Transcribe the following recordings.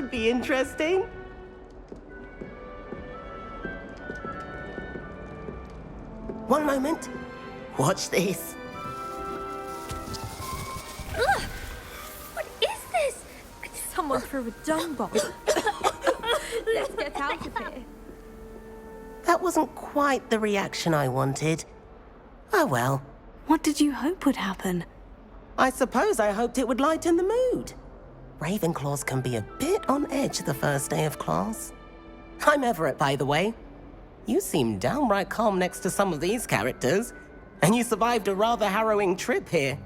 should be interesting. One moment. Watch this. Ugh! What is this? Someone threw a dung bomb. Let's get out of here. That wasn't quite the reaction I wanted. Oh well. What did you hope would happen? I suppose I hoped it would lighten the mood. Ravenclaws can be a bit on edge the first day of class. I'm Everett, by the way. You seem downright calm next to some of these characters, and you survived a rather harrowing trip here.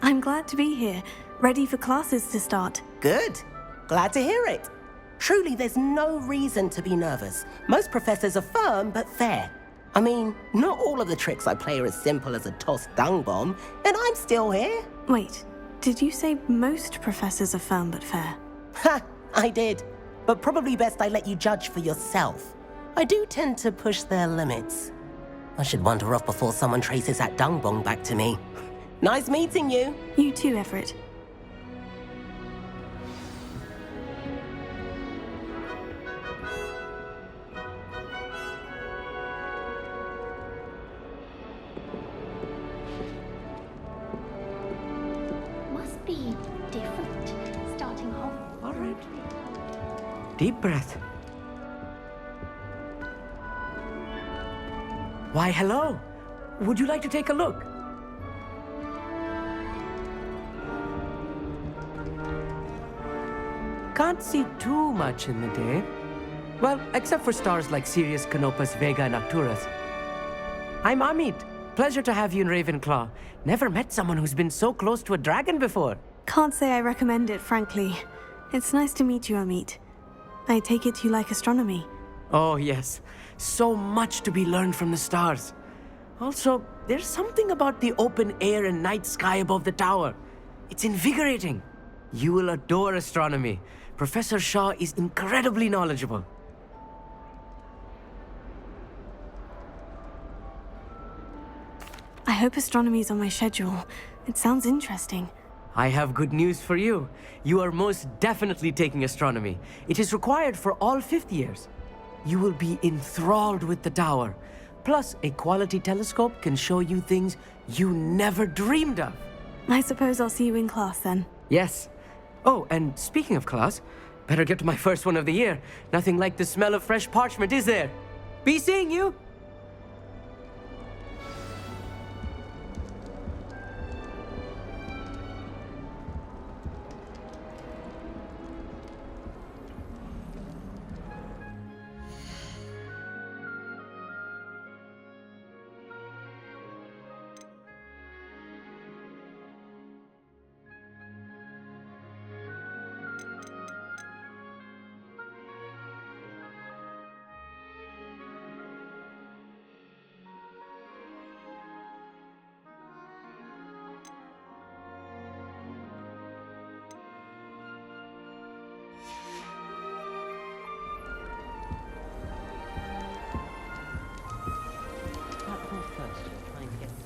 I'm glad to be here, ready for classes to start. Good. Glad to hear it. Truly, there's no reason to be nervous. Most professors are firm but fair. I mean, not all of the tricks I play are as simple as a tossed dung bomb, and I'm still here. Wait, did you say most professors are firm but fair? Ha! I did. But probably best I let you judge for yourself. I do tend to push their limits. I should wander off before someone traces that dung bomb back to me. Nice meeting you. You too, Everett. Must be different starting Hogwarts. All right. Deep breath. Why, hello. Would you like to take a look? Can't see too much in the day. Well, except for stars like Sirius, Canopus, Vega, and Arcturus. I'm Amit. Pleasure to have you in Ravenclaw. Never met someone who's been so close to a dragon before. Can't say I recommend it, frankly. It's nice to meet you, Amit. I take it you like astronomy. Oh, yes. So much to be learned from the stars. Also, there's something about the open air and night sky above the tower. It's invigorating. You will adore astronomy. Professor Shaw is incredibly knowledgeable. I hope astronomy's on my schedule. It sounds interesting. I have good news for you. You are most definitely taking astronomy. It is required for all fifth years. You will be enthralled with the tower. Plus, a quality telescope can show you things you never dreamed of. I suppose I'll see you in class then. Yes. Oh, and speaking of class, better get to my first one of the year. Nothing like the smell of fresh parchment, is there? Be seeing you!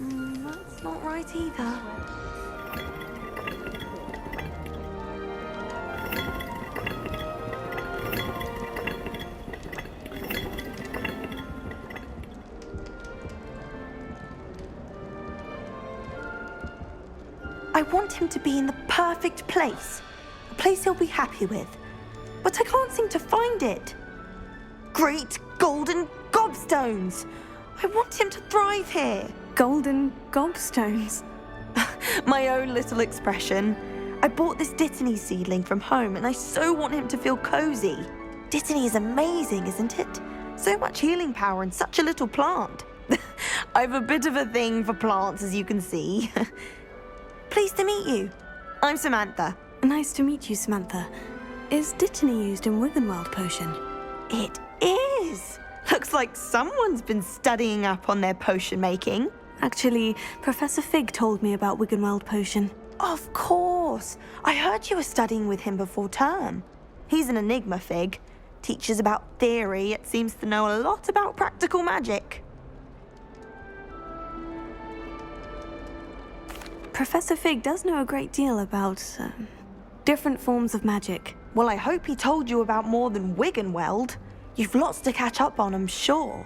That's not right either. I want him to be in the perfect place. A place he'll be happy with. But I can't seem to find it. Great golden gobstones! I want him to thrive here. Golden gobstones. My own little expression. I bought this Dittany seedling from home and I so want him to feel cozy. Dittany is amazing, isn't it? So much healing power in such a little plant. I have a bit of a thing for plants, as you can see. Pleased to meet you. I'm Samantha. Nice to meet you, Samantha. Is Dittany used in Wiggenweld potion? It is. Looks like someone's been studying up on their potion making. Actually, Professor Fig told me about Wiggenweld potion. Of course. I heard you were studying with him before term. He's an enigma, Fig. teaches about theory, it seems to know a lot about practical magic. Professor Fig does know a great deal about different forms of magic. Well, I hope he told you about more than Wiggenweld. You've lots to catch up on, I'm sure.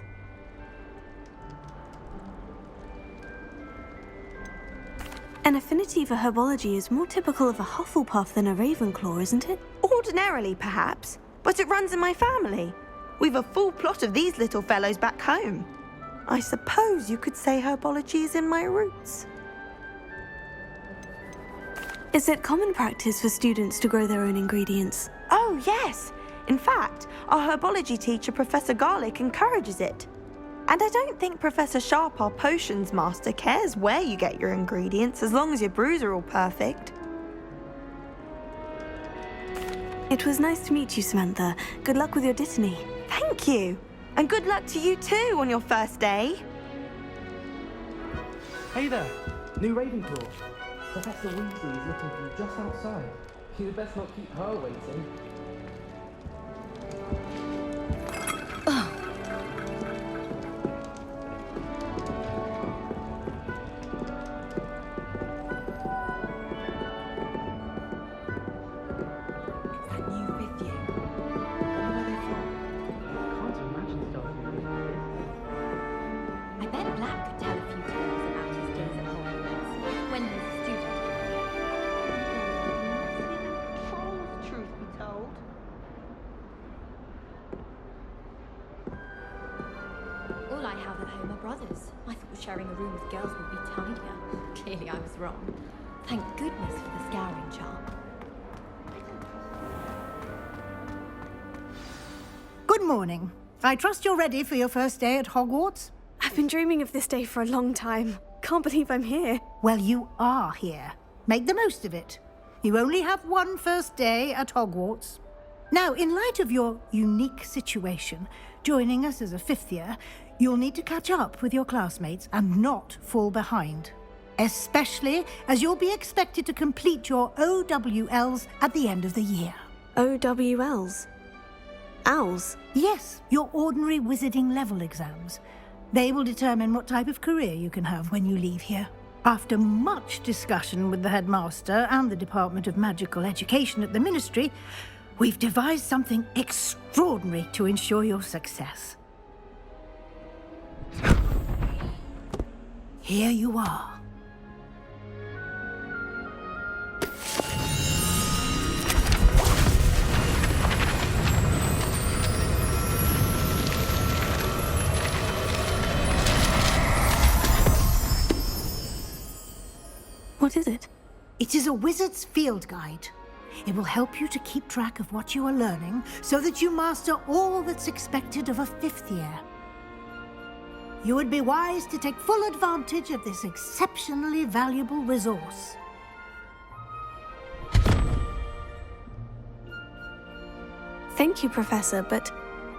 An affinity for herbology is more typical of a Hufflepuff than a Ravenclaw, isn't it? Ordinarily, perhaps, but it runs in my family. We've a full plot of these little fellows back home. I suppose you could say herbology is in my roots. Is it common practice for students to grow their own ingredients? Oh, yes. In fact, our herbology teacher, Professor Garlick, encourages it. And I don't think Professor Sharp, our potions master, cares where you get your ingredients as long as your brews are all perfect. It was nice to meet you, Samantha. Good luck with your dittany. Thank you. And good luck to you too on your first day. Hey there, new Ravenclaw. Professor Weasley is looking for you just outside. You'd best not keep her waiting. I bet Black could tell a few tales about his days at Hogwarts when he was a student. Trolls, truth be told. All I have at home are brothers. I thought sharing a room with girls would be tidier. Clearly I was wrong. Thank goodness for the scouring charm. Good morning. I trust you're ready for your first day at Hogwarts? I've been dreaming of this day for a long time. Can't believe I'm here. Well, you are here. Make the most of it. You only have one first day at Hogwarts. Now, in light of your unique situation, joining us as a fifth year, you'll need to catch up with your classmates and not fall behind. Especially as you'll be expected to complete your OWLs at the end of the year. OWLs? Owls? Yes, your ordinary wizarding level exams. They will determine what type of career you can have when you leave here. After much discussion with the headmaster and the Department of Magical Education at the Ministry, we've devised something extraordinary to ensure your success. Here you are. What is it? It is a wizard's field guide. It will help you to keep track of what you are learning so that you master all that's expected of a fifth year. You would be wise to take full advantage of this exceptionally valuable resource. Thank you, Professor, but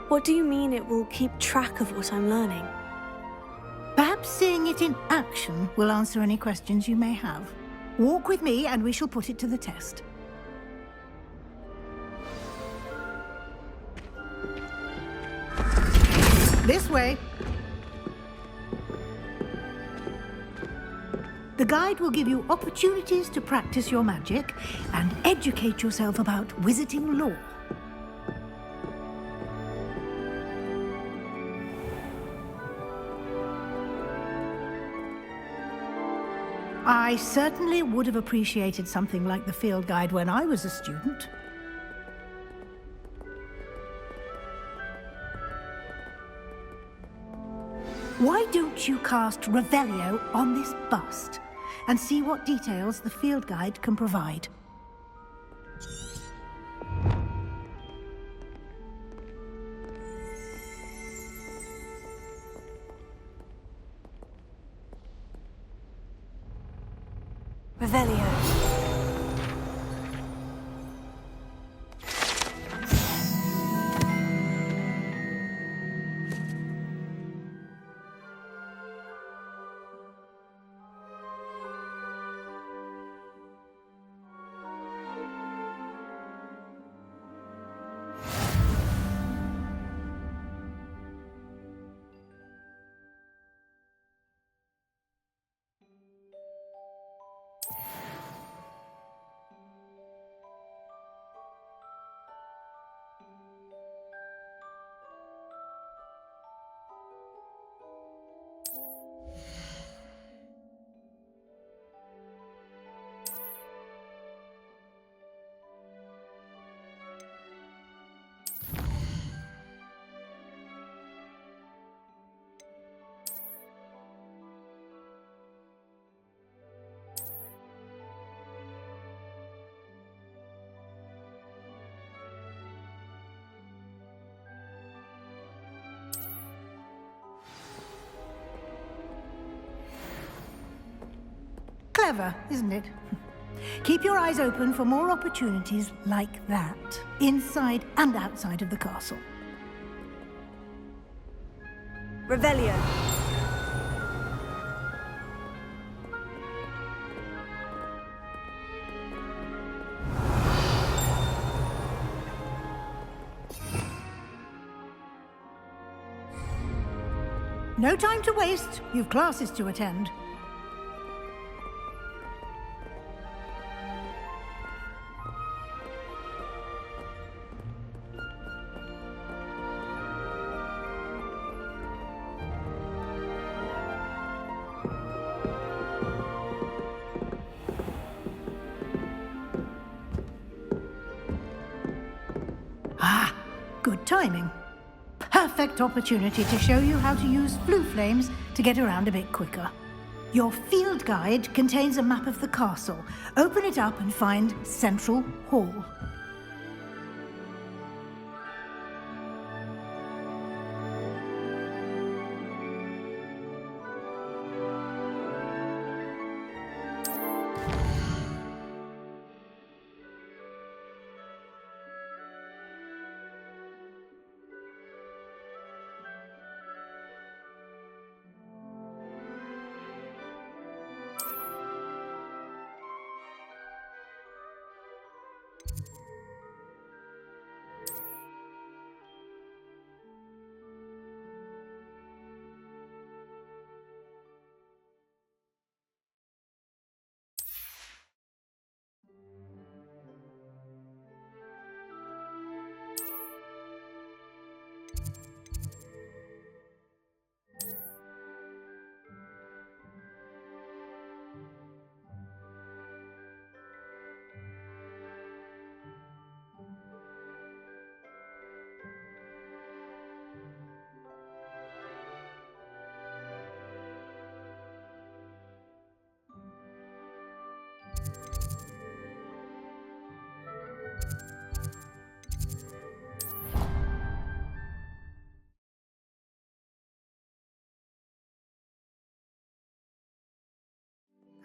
what do you mean it will keep track of what I'm learning? Perhaps seeing it in action will answer any questions you may have. Walk with me and we shall put it to the test. This way. The guide will give you opportunities to practice your magic and educate yourself about wizarding lore. I certainly would have appreciated something like the field guide when I was a student. Why don't you cast Revelio on this bust and see what details the field guide can provide? Revelio. Clever, isn't it? Keep your eyes open for more opportunities like that, inside and outside of the castle. Revelio. No time to waste. You've classes to attend. Ah, good timing. Perfect opportunity to show you how to use flue flames to get around a bit quicker. Your field guide contains a map of the castle. Open it up and find Central Hall.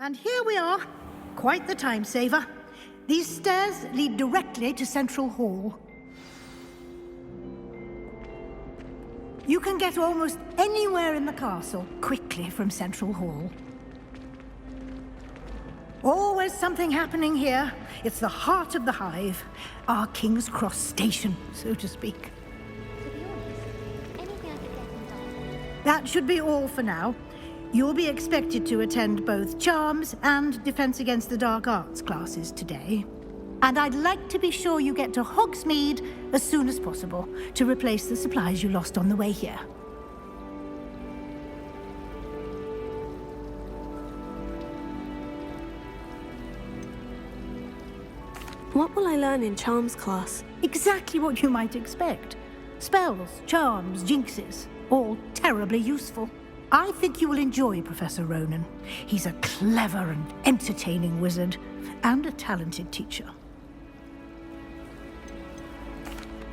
And here we are. Quite the time saver. These stairs lead directly to Central Hall. You can get almost anywhere in the castle quickly from Central Hall. Always something happening here. It's the heart of the hive. Our King's Cross station, so to speak. To be honest, anything I could get done. That should be all for now. You'll be expected to attend both Charms and Defense Against the Dark Arts classes today. And I'd like to be sure you get to Hogsmeade as soon as possible to replace the supplies you lost on the way here. What will I learn in Charms class? Exactly what you might expect. Spells, charms, jinxes, all terribly useful. I think you will enjoy Professor Ronan. He's a clever and entertaining wizard, and a talented teacher.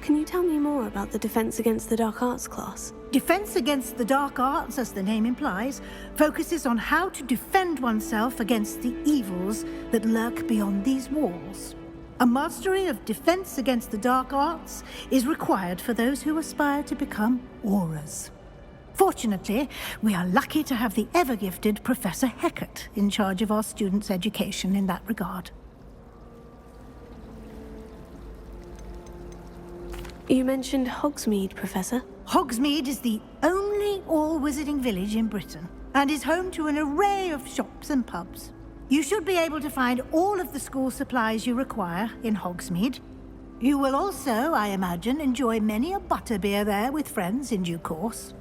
Can you tell me more about the Defense Against the Dark Arts class? Defense Against the Dark Arts, as the name implies, focuses on how to defend oneself against the evils that lurk beyond these walls. A mastery of Defense Against the Dark Arts is required for those who aspire to become auras. Fortunately, we are lucky to have the ever-gifted Professor Hecat in charge of our students' education in that regard. You mentioned Hogsmeade, Professor. Hogsmeade is the only all-wizarding village in Britain, and is home to an array of shops and pubs. You should be able to find all of the school supplies you require in Hogsmeade. You will also, I imagine, enjoy many a butterbeer there with friends in due course.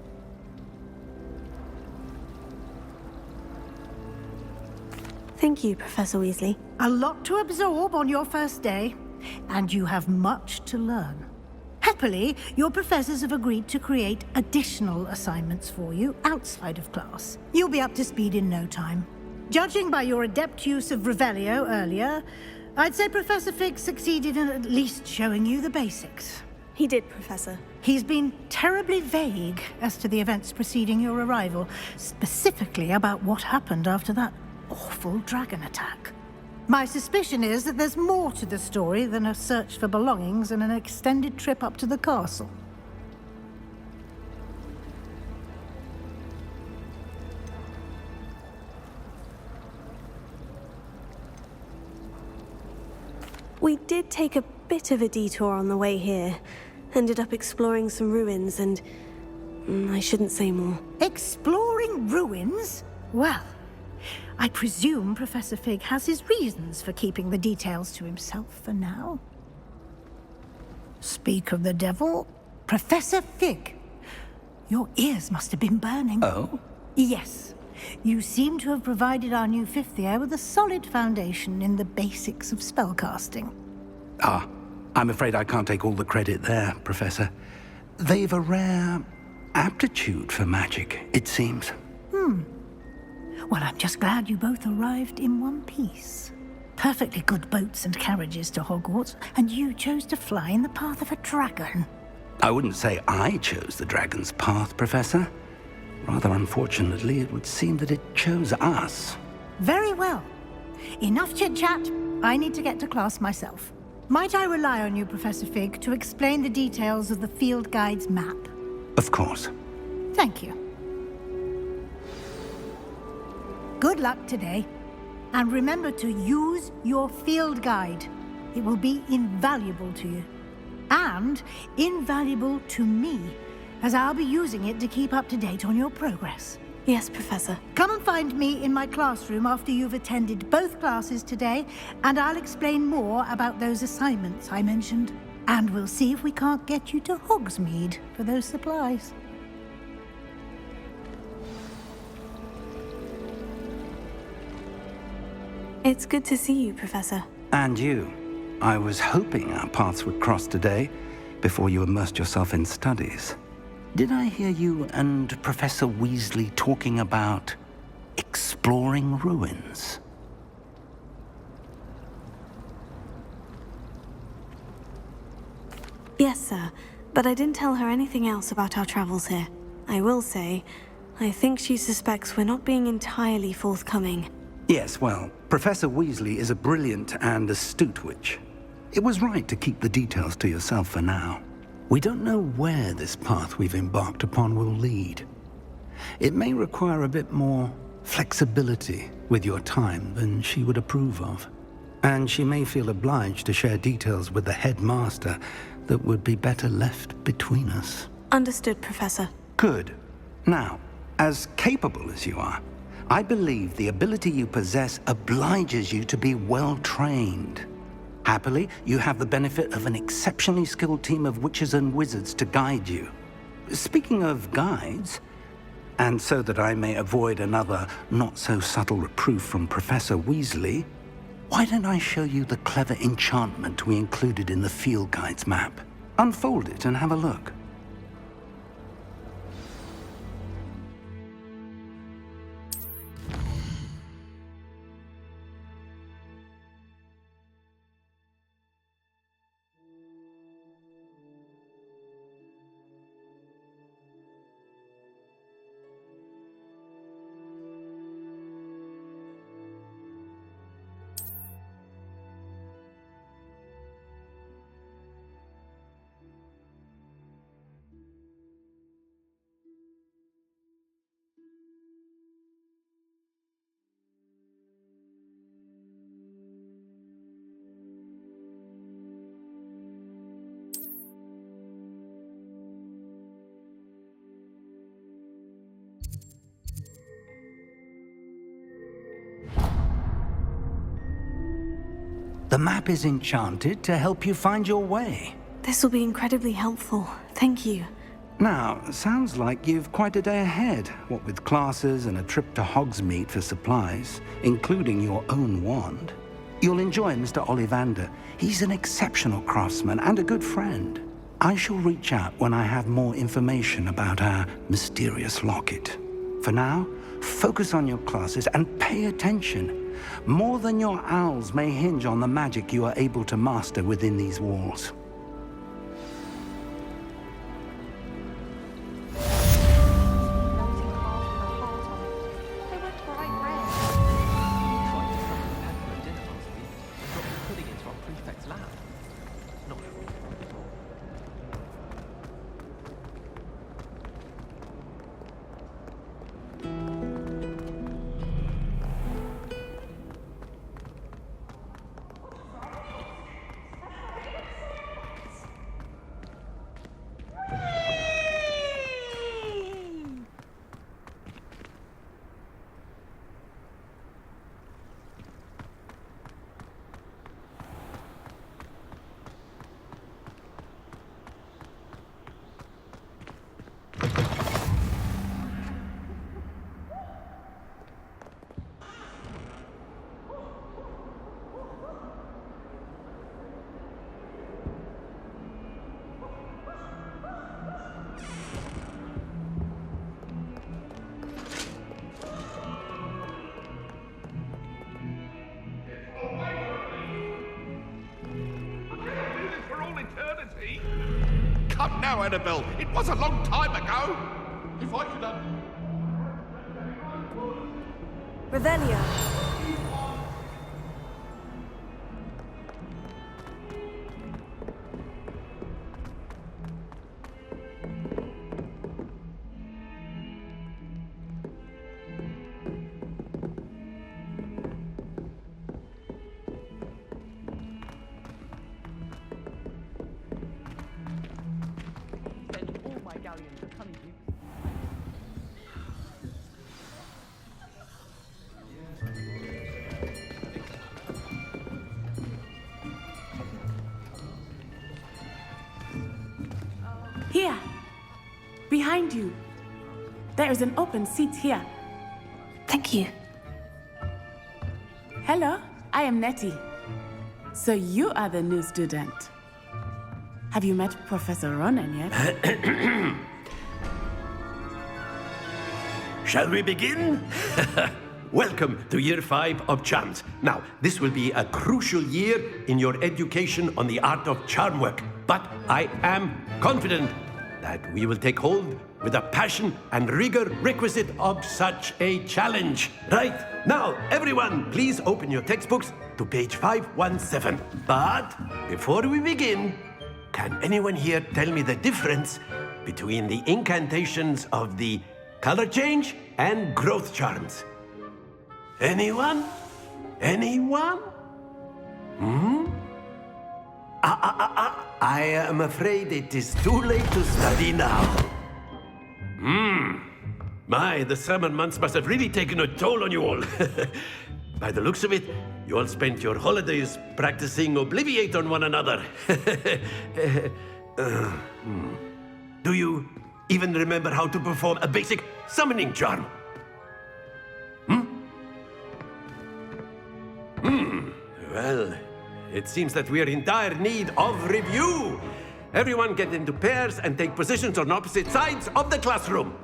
Thank you, Professor Weasley. A lot to absorb on your first day, and you have much to learn. Happily, your professors have agreed to create additional assignments for you outside of class. You'll be up to speed in no time. Judging by your adept use of Revelio earlier, I'd say Professor Fig succeeded in at least showing you the basics. He did, Professor. He's been terribly vague as to the events preceding your arrival, specifically about what happened after that awful dragon attack. My suspicion is that there's more to the story than a search for belongings and an extended trip up to the castle. We did take a bit of a detour on the way here. Ended up exploring some ruins and... I shouldn't say more. Exploring ruins? Well, I presume Professor Fig has his reasons for keeping the details to himself for now. Speak of the devil, Professor Fig. Your ears must have been burning. Oh? Yes. You seem to have provided our new fifth year with a solid foundation in the basics of spellcasting. Ah, I'm afraid I can't take all the credit there, Professor. They've a rare aptitude for magic, it seems. Well, I'm just glad you both arrived in one piece. Perfectly good boats and carriages to Hogwarts, and you chose to fly in the path of a dragon. I wouldn't say I chose the dragon's path, Professor. Rather unfortunately, it would seem that it chose us. Very well. Enough chit-chat. I need to get to class myself. Might I rely on you, Professor Fig, to explain the details of the field guide's map? Of course. Thank you. Good luck today. And remember to use your field guide. It will be invaluable to you. And invaluable to me, as I'll be using it to keep up to date on your progress. Yes, Professor. Come and find me in my classroom after you've attended both classes today, and I'll explain more about those assignments I mentioned. And we'll see if we can't get you to Hogsmeade for those supplies. It's good to see you, Professor. And you. I was hoping our paths would cross today, before you immersed yourself in studies. Did I hear you and Professor Weasley talking about exploring ruins? Yes, sir. But I didn't tell her anything else about our travels here. I will say, I think she suspects we're not being entirely forthcoming. Yes, well, Professor Weasley is a brilliant and astute witch. It was right to keep the details to yourself for now. We don't know where this path we've embarked upon will lead. It may require a bit more flexibility with your time than she would approve of. And she may feel obliged to share details with the headmaster that would be better left between us. Understood, Professor. Good. Now, as capable as you are, I believe the ability you possess obliges you to be well-trained. Happily, you have the benefit of an exceptionally skilled team of witches and wizards to guide you. Speaking of guides, and so that I may avoid another not-so-subtle reproof from Professor Weasley, why don't I show you the clever enchantment we included in the field guide's map? Unfold it and have a look. The map is enchanted to help you find your way. This will be incredibly helpful. Thank you. Now, sounds like you've quite a day ahead, what with classes and a trip to Hogsmeade for supplies, including your own wand. You'll enjoy Mr. Ollivander. He's an exceptional craftsman and a good friend. I shall reach out when I have more information about our mysterious locket. For now, focus on your classes and pay attention. More than your owls may hinge on the magic you are able to master within these walls. tea. Come now, Annabelle. It was a long time ago. If I could Revelio. All my galleons are coming to you. Here, behind you. There is an open seat here. Thank you. Hello, I am Nettie. So you are the new student. Have you met Professor Ronan yet? Shall we begin? Welcome to Year 5 of Charms. Now, this will be a crucial year in your education on the art of charm work. But I am confident that we will take hold with the passion and rigor requisite of such a challenge. Right, now, everyone, please open your textbooks to page 517. But before we begin, can anyone here tell me the difference between the incantations of the color change and growth charms? Anyone? Anyone? I am afraid it is too late to study now. My, the summer months must have really taken a toll on you all. By the looks of it, you all spent your holidays practicing Obliviate on one another. Do you even remember how to perform a basic summoning charm? Well, it seems that we are in dire need of review. Everyone get into pairs and take positions on opposite sides of the classroom.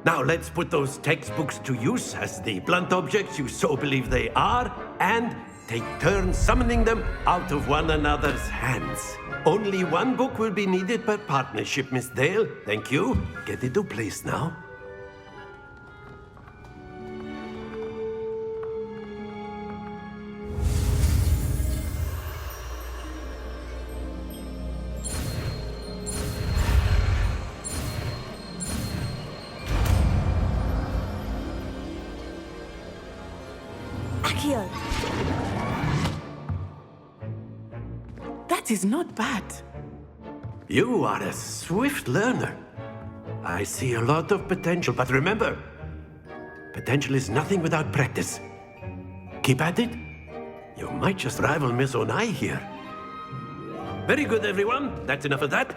Now let's put those textbooks to use as the blunt objects you so believe they are, and take turns summoning them out of one another's hands. Only one book will be needed per partnership, Miss Dale. Thank you. Get into place now. Accio. That is not bad. You are a swift learner. I see a lot of potential, but remember, potential is nothing without practice. Keep at it. You might just rival Miss Onai here. Very good, everyone. That's enough of that.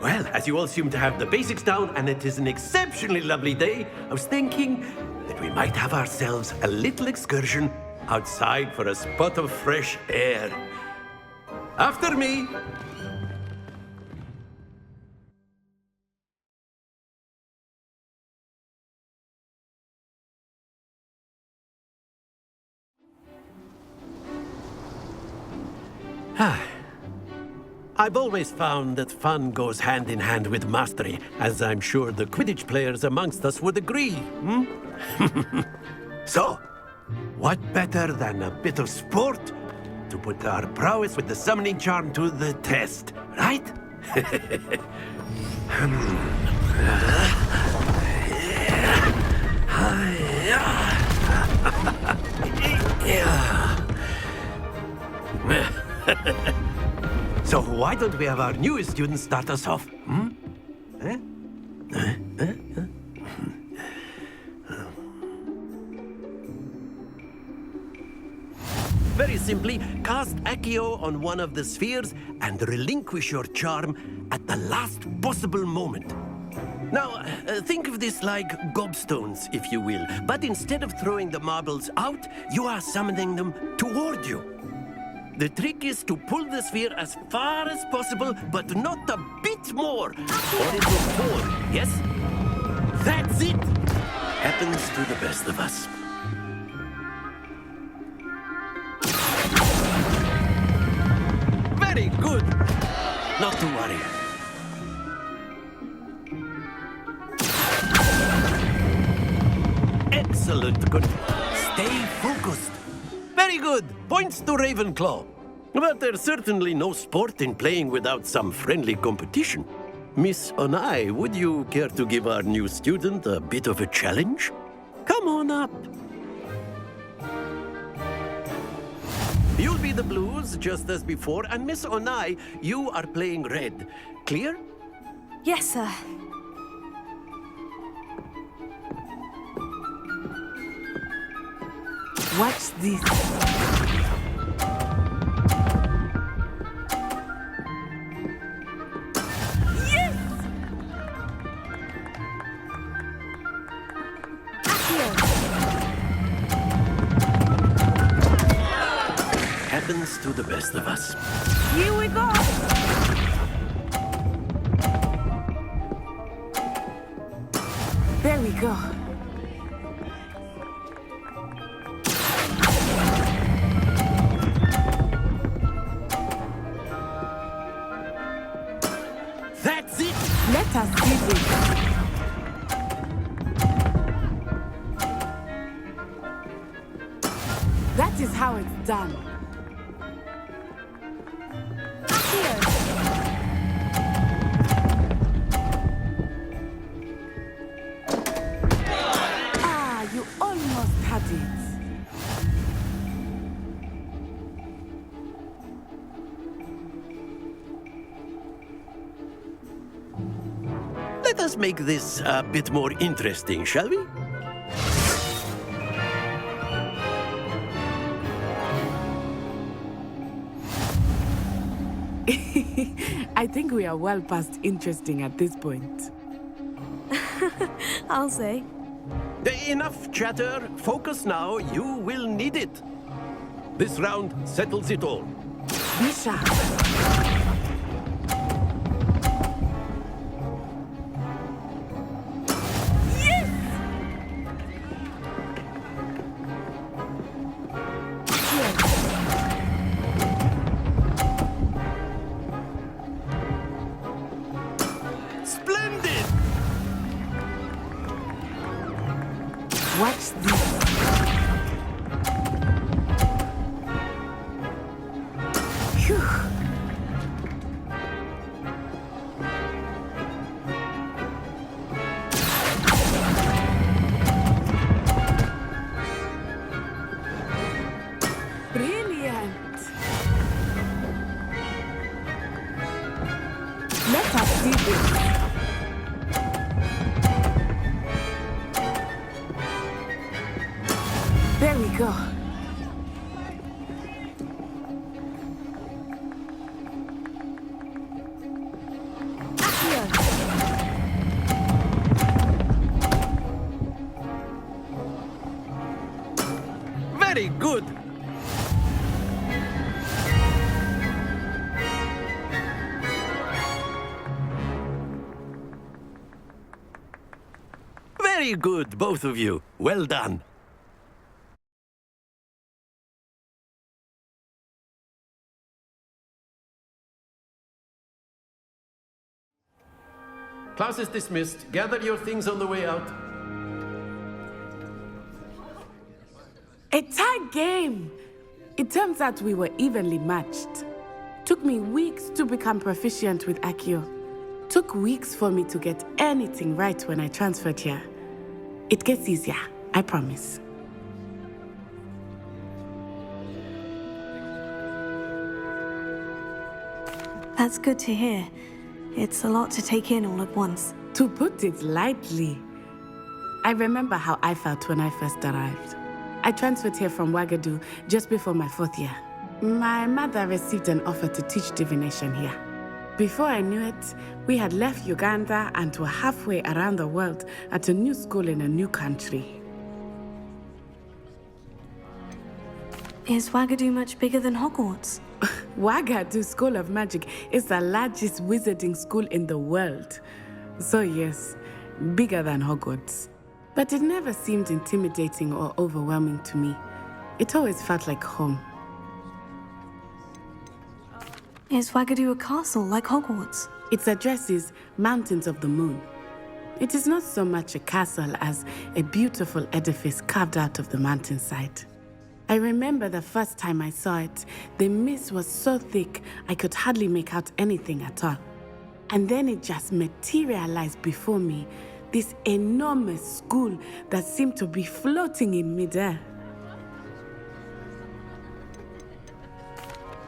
Well, as you all seem to have the basics down, and it is an exceptionally lovely day, I was thinking that we might have ourselves a little excursion outside for a spot of fresh air. After me. I've always found that fun goes hand in hand with mastery, as I'm sure the Quidditch players amongst us would agree. So, what better than a bit of sport to put our prowess with the summoning charm to the test, right? So why don't we have our newest student start us off? Very simply, cast Accio on one of the spheres and relinquish your charm at the last possible moment. Now, think of this like gobstones, if you will, but instead of throwing the marbles out, you are summoning them toward you. The trick is to pull the sphere as far as possible, but not a bit more, or it will fall, yes? That's it! Happens to the best of us. Very good! Not to worry. Excellent. Good. Stay focused. Very good. Points to Ravenclaw. But there's certainly no sport in playing without some friendly competition. Miss Onai, would you care to give our new student a bit of a challenge? Come on up. You'll be the blues, just as before, and Miss Onai, you are playing red. Clear? Yes, sir. Watch this. Happens to the best of us. Here we go! There we go. That's it! Let us see this. That is how it's done. Ah, you almost had it. Let us make this a bit more interesting, shall we? I think we are well past interesting at this point. I'll say. Enough chatter. Focus now. You will need it. This round settles it all. Be sharp. Splendid! Watch this. Phew. Brilliant. Let us see this. There we go. Very good. Very good, both of you. Well done. Class is dismissed. Gather your things on the way out. A tight game. It turns out we were evenly matched. Took me weeks to become proficient with Accio. Took weeks for me to get anything right when I transferred here. It gets easier, I promise. That's good to hear. It's a lot to take in all at once. To put it lightly, I remember how I felt when I first arrived. I transferred here from Ouagadougou just before my 4th year. My mother received an offer to teach divination here. Before I knew it, we had left Uganda and were halfway around the world at a new school in a new country. Is Ouagadougou much bigger than Hogwarts? Ouagadougou School of Magic is the largest wizarding school in the world. So yes, bigger than Hogwarts. But it never seemed intimidating or overwhelming to me. It always felt like home. Is Wagadu a castle like Hogwarts? Its address is Mountains of the Moon. It is not so much a castle as a beautiful edifice carved out of the mountainside. I remember the first time I saw it, the mist was so thick I could hardly make out anything at all. And then it just materialized before me, this enormous school that seemed to be floating in midair.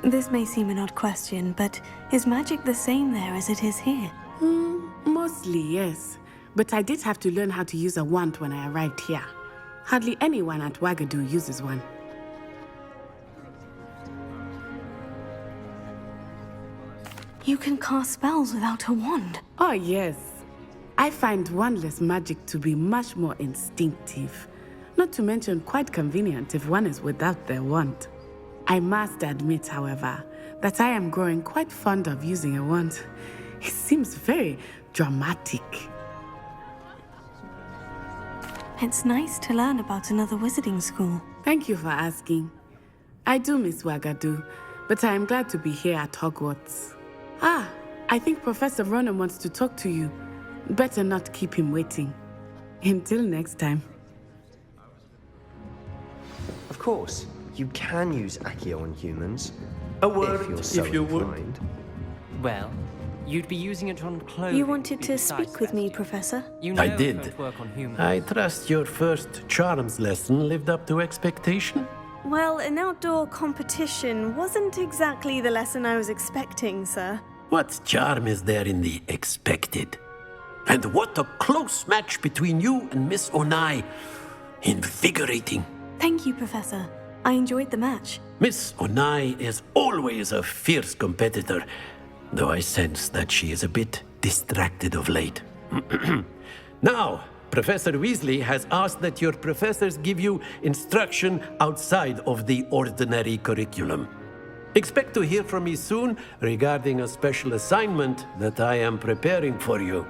This may seem an odd question, but is magic the same there as it is here? Mostly, yes. But I did have to learn how to use a wand when I arrived here. Hardly anyone at Wagadu uses one. You can cast spells without a wand. Oh, yes. I find wandless magic to be much more instinctive. Not to mention quite convenient if one is without their wand. I must admit, however, that I am growing quite fond of using a wand. It seems very dramatic. It's nice to learn about another wizarding school. Thank you for asking. I do miss Wagadu, but I am glad to be here at Hogwarts. I think Professor Ronan wants to talk to you. Better not keep him waiting. Until next time. Of course, you can use Accio on humans. A word, if you're so inclined. Well, you'd be using it on clothing. You wanted to speak with me, Professor? You know I it did. won't work on humans. I trust your first charms lesson lived up to expectation? Well, an outdoor competition wasn't exactly the lesson I was expecting, sir. What charm is there in the expected? And what a close match between you and Miss Onai. Invigorating. Thank you, Professor. I enjoyed the match. Miss Onai is always a fierce competitor, though I sense that she is a bit distracted of late. Now, Professor Weasley has asked that your professors give you instruction outside of the ordinary curriculum. Expect to hear from me soon regarding a special assignment that I am preparing for you.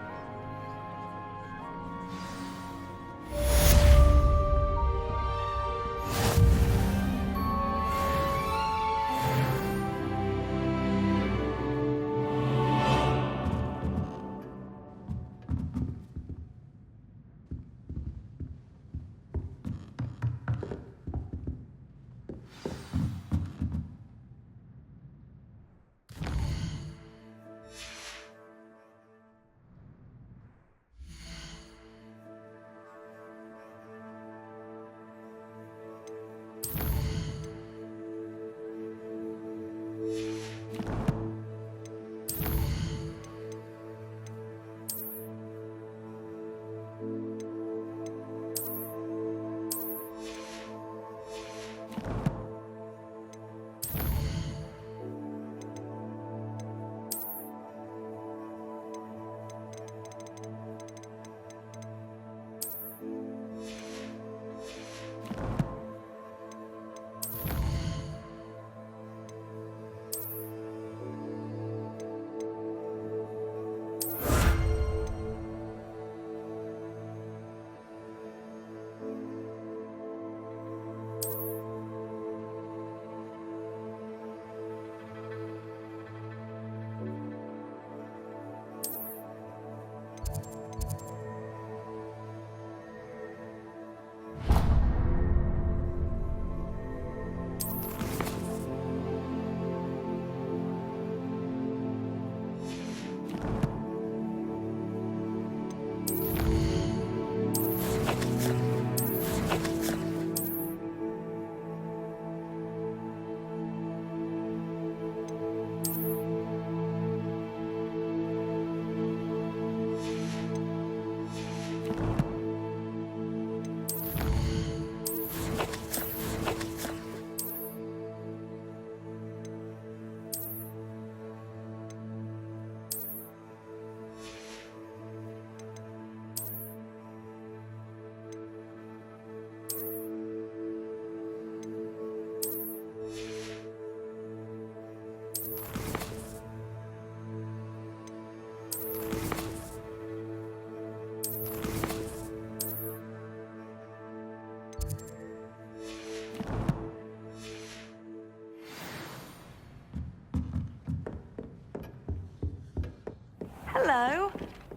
Hello.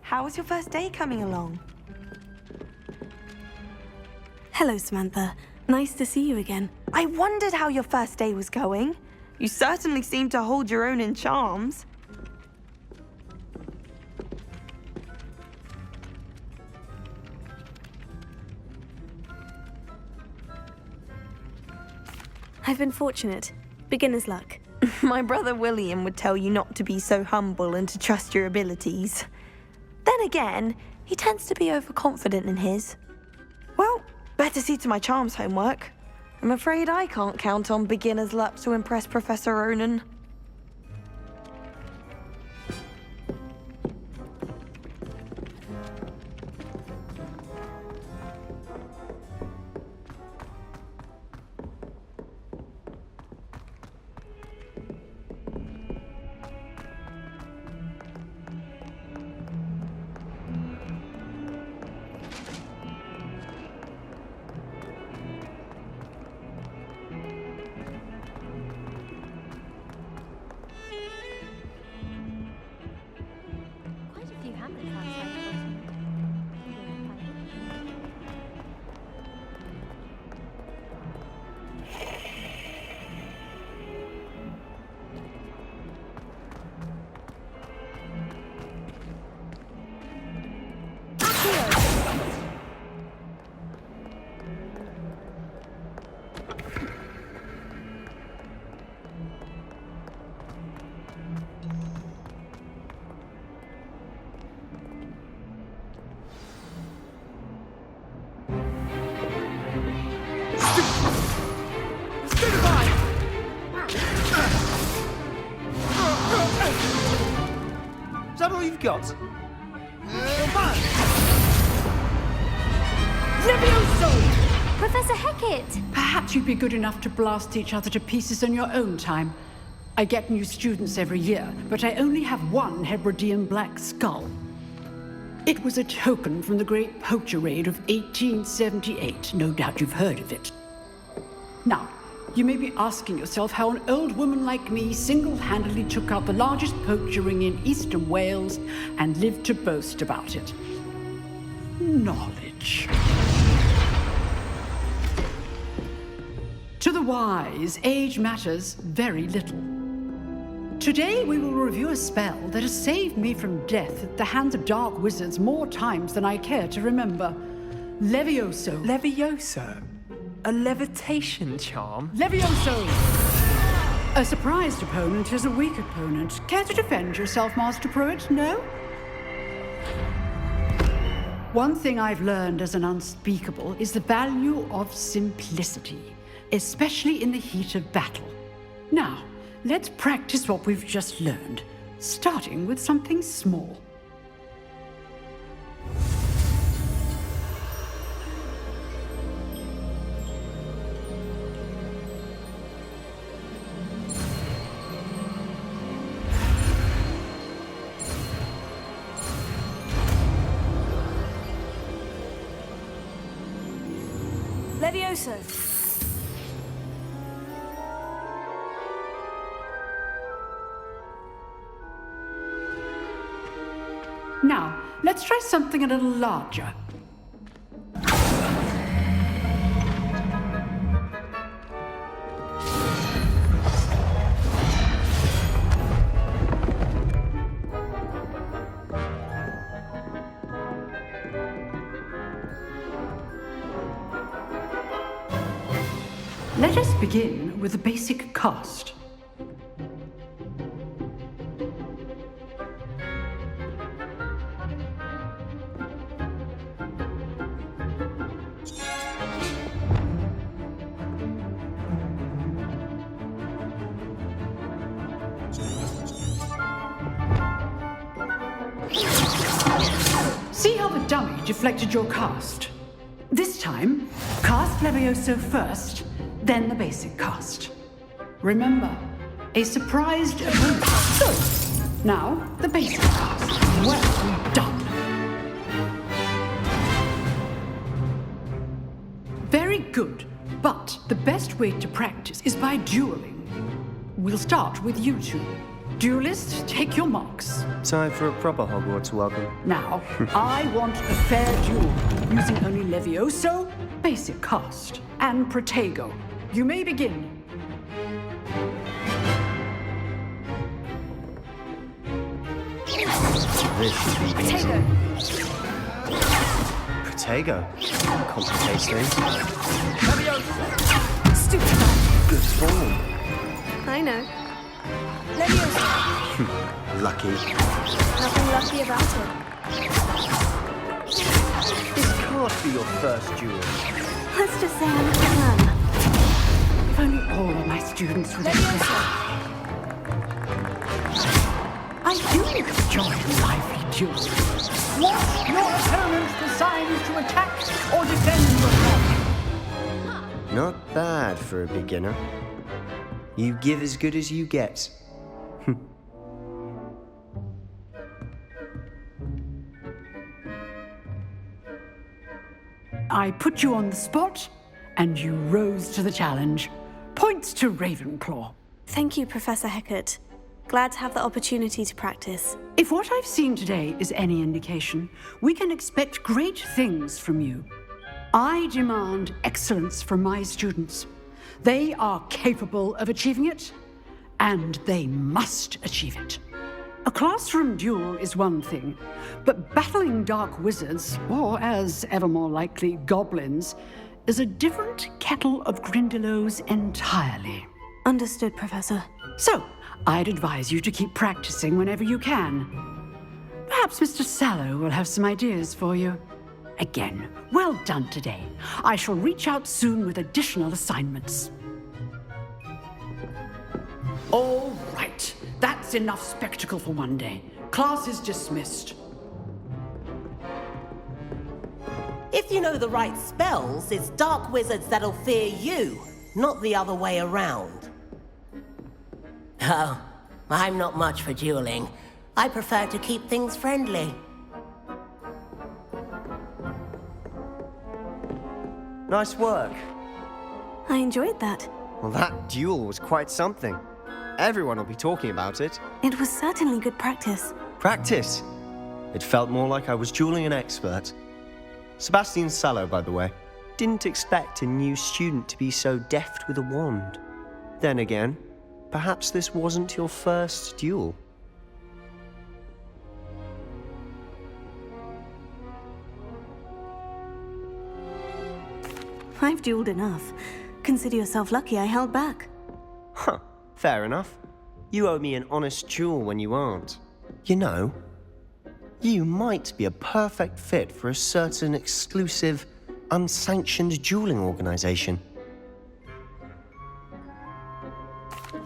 How was your first day coming along? Hello, Samantha. Nice to see you again. I wondered how your first day was going. You certainly seem to hold your own in charms. I've been fortunate. Beginner's luck. My brother William would tell you not to be so humble and to trust your abilities. Then again, he tends to be overconfident in his. Well, better see to my charms homework. I'm afraid I can't count on beginner's luck to impress Professor Ronan. Quite a few hamlets outside the Is that all you've got? Professor Hecat! Perhaps you'd be good enough to blast each other to pieces in your own time. I get new students every year, but I only have one Hebridean black skull. It was a token from the Great Poacher Raid of 1878. No doubt you've heard of it. Now, you may be asking yourself how an old woman like me single-handedly took out the largest poacher ring in eastern Wales and lived to boast about it. Knowledge. To the wise, age matters very little. Today we will review a spell that has saved me from death at the hands of dark wizards more times than I care to remember. Levioso. Levioso? A levitation charm? Levioso! A surprised opponent is a weak opponent. Care to defend yourself, Master Pruitt? No? One thing I've learned as an unspeakable is the value of simplicity, especially in the heat of battle. Now, let's practice what we've just learned, starting with something small. Levioso. Now, let's try something a little larger. Let us begin with the basic cast. See how the dummy deflected your cast? This time, cast Levioso first, then the basic cast. Remember, a surprised opponent. Good. Now, the basic cast. Well done. Very good, but the best way to practice is by dueling. We'll start with you two. Duelists, take your marks. Time for a proper Hogwarts welcome. Now, I want a fair duel, using only Levioso, basic cast, and Protego. You may begin. This should be easy. Protego. Complicates things. Stupid. Good form. I know. Lucky. Nothing lucky about it. This can't be your first duel. Let's just say I'm a fan. If only all of my students would have I do enjoy lively duels. Watch your opponent decide to attack or defend your Not bad for a beginner. You give as good as you get. I put you on the spot, and you rose to the challenge. Points to Ravenclaw. Thank you, Professor Hecat. Glad to have the opportunity to practice. If what I've seen today is any indication, we can expect great things from you. I demand excellence from my students. They are capable of achieving it, and they must achieve it. A classroom duel is one thing, but battling dark wizards, or as ever more likely, goblins, is a different kettle of Grindylows entirely. Understood, Professor. So, I'd advise you to keep practicing whenever you can. Perhaps Mr. Sallow will have some ideas for you. Again, well done today. I shall reach out soon with additional assignments. All right. That's enough spectacle for one day. Class is dismissed. If you know the right spells, it's dark wizards that'll fear you, not the other way around. Oh, I'm not much for dueling. I prefer to keep things friendly. Nice work. I enjoyed that. Well, that duel was quite something. Everyone will be talking about it. It was certainly good practice. Practice? It felt more like I was dueling an expert. Sebastian Sallow, by the way, didn't expect a new student to be so deft with a wand. Then again, perhaps this wasn't your first duel. I've dueled enough. Consider yourself lucky I held back. Huh, fair enough. You owe me an honest duel when you aren't. You know, you might be a perfect fit for a certain exclusive, unsanctioned dueling organization.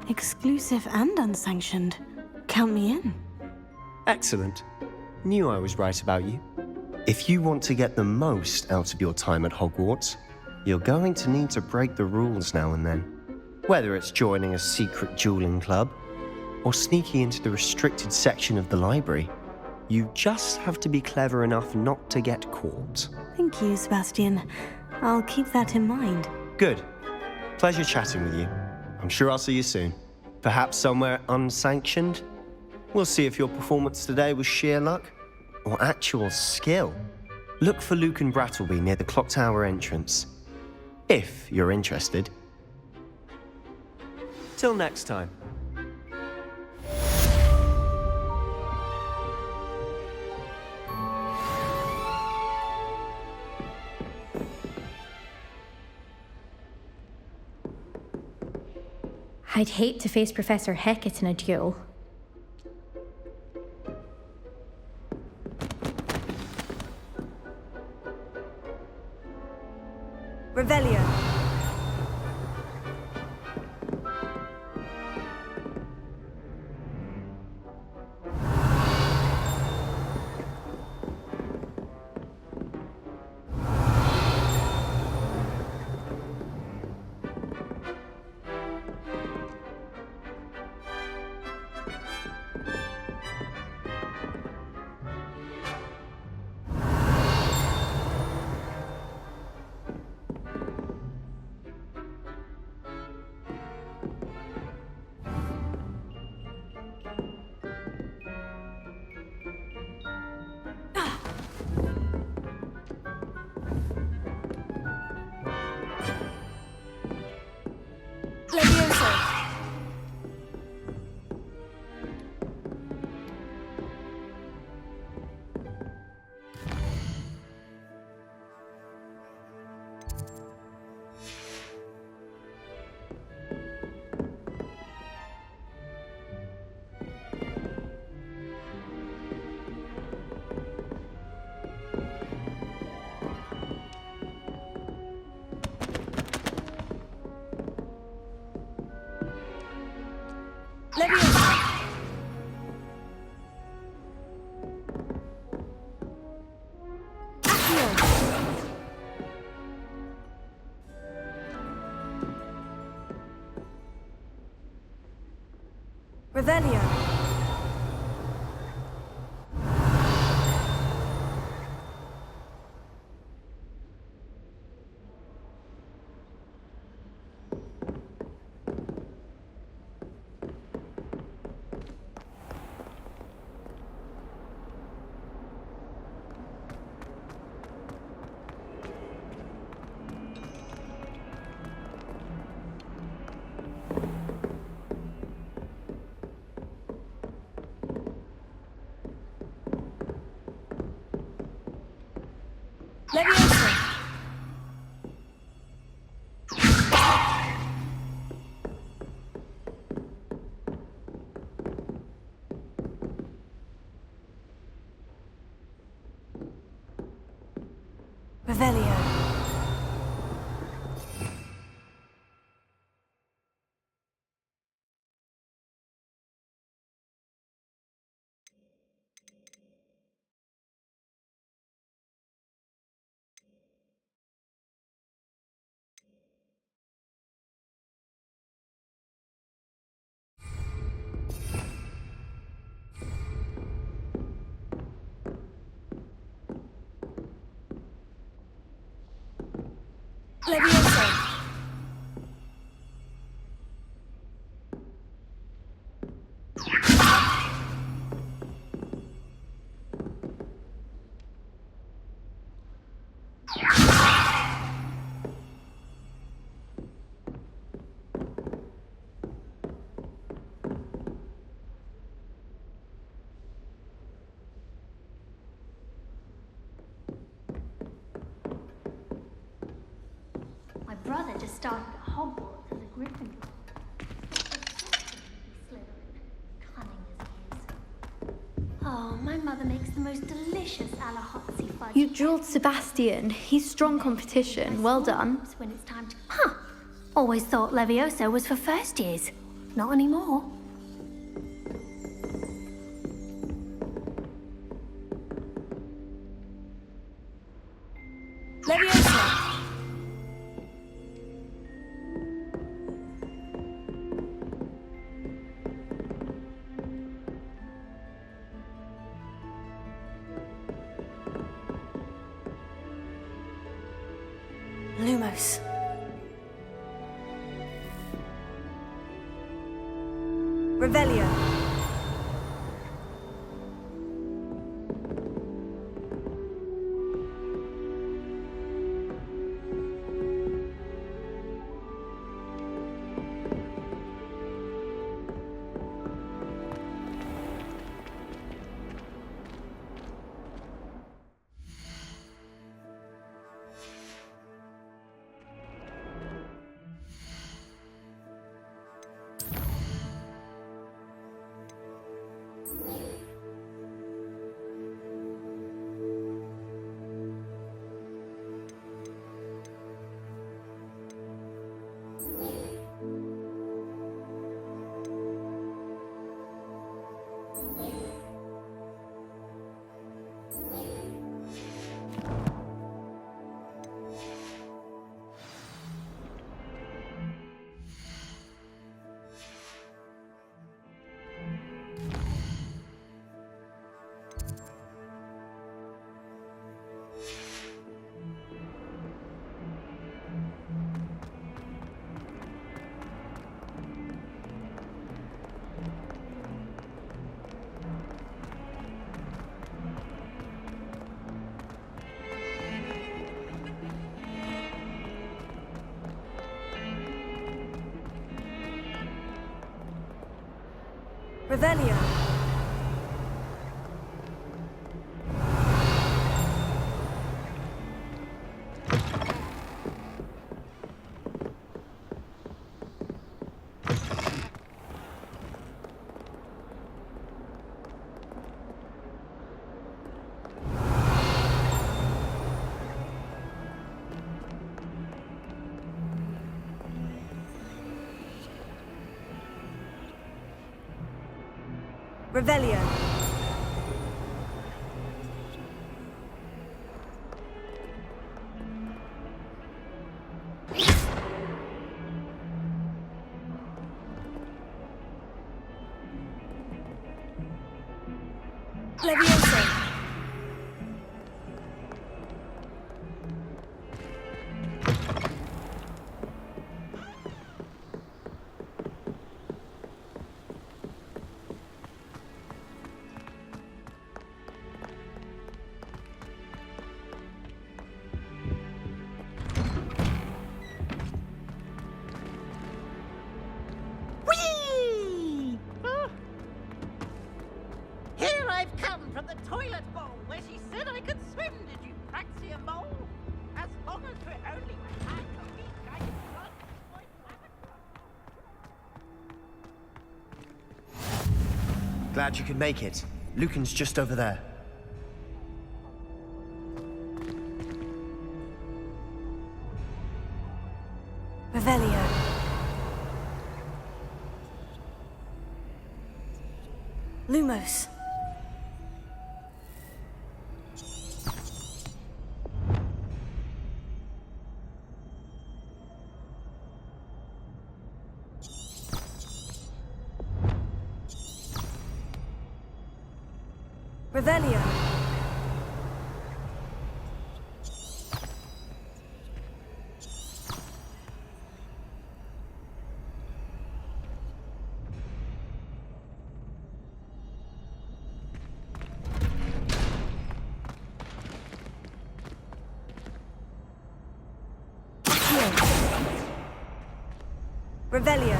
Exclusive and unsanctioned. Count me in. Excellent. Knew I was right about you. If you want to get the most out of your time at Hogwarts, you're going to need to break the rules now and then. Whether it's joining a secret dueling club, or sneaking into the restricted section of the library, you just have to be clever enough not to get caught. Thank you, Sebastian. I'll keep that in mind. Good. Pleasure chatting with you. I'm sure I'll see you soon. Perhaps somewhere unsanctioned? We'll see if your performance today was sheer luck or actual skill. Look for Luke and Brattleby near the clock tower entrance, if you're interested. Till next time. I'd hate to face Professor Hecat in a duel. Revelio. Revelio. Leviosa. Revelio. Leviosa. My brother just started at Hogwarts as a Gryffindor. Cunning as he is. Oh, my mother makes the most delicious Alahotzi fudge. You drilled Sebastian. He's strong competition. Well done. When it's time to... Huh. Always thought Levioso was for first years. Not anymore. Leviosa. Lumos. Revelio. Revelio. Revelio. Leviosa. Whee! Here I've come from the toilet bowl where she said I could swim, did you praxia mole? As long as we're only behind the week, I can run my Glad you could make it. Lucan's just over there. Revelio. Lumos. Revelio. Revelio.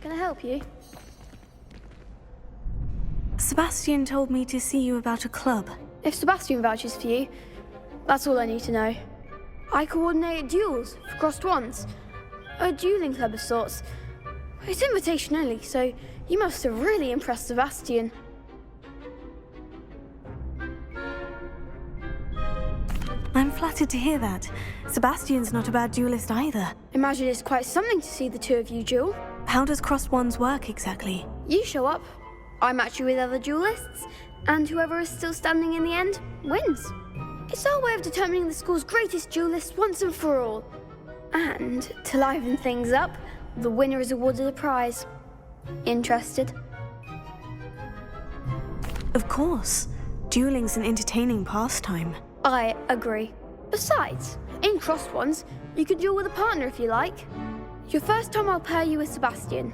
Can I help you? Sebastian told me to see you about a club. If Sebastian vouches for you, that's all I need to know. I coordinate duels for crossed wands. A dueling club of sorts. It's invitation only, so you must have really impressed Sebastian. I'm flattered to hear that. Sebastian's not a bad duelist either. Imagine it's quite something to see the two of you duel. How does crossed wands work exactly? You show up, I match you with other duelists, and whoever is still standing in the end wins. It's our way of determining the school's greatest duelist once and for all. And to liven things up, the winner is awarded a prize. Interested? Of course. Dueling's an entertaining pastime. I agree. Besides, in crossed ones, you could duel with a partner if you like. Your first time I'll pair you with Sebastian.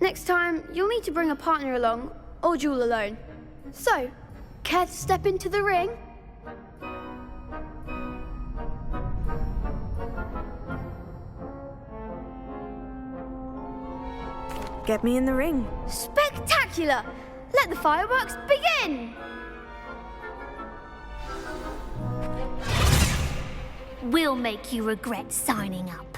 Next time, you'll need to bring a partner along, or duel alone. So, care to step into the ring? Get me in the ring. Spectacular! Let the fireworks begin! We'll make you regret signing up.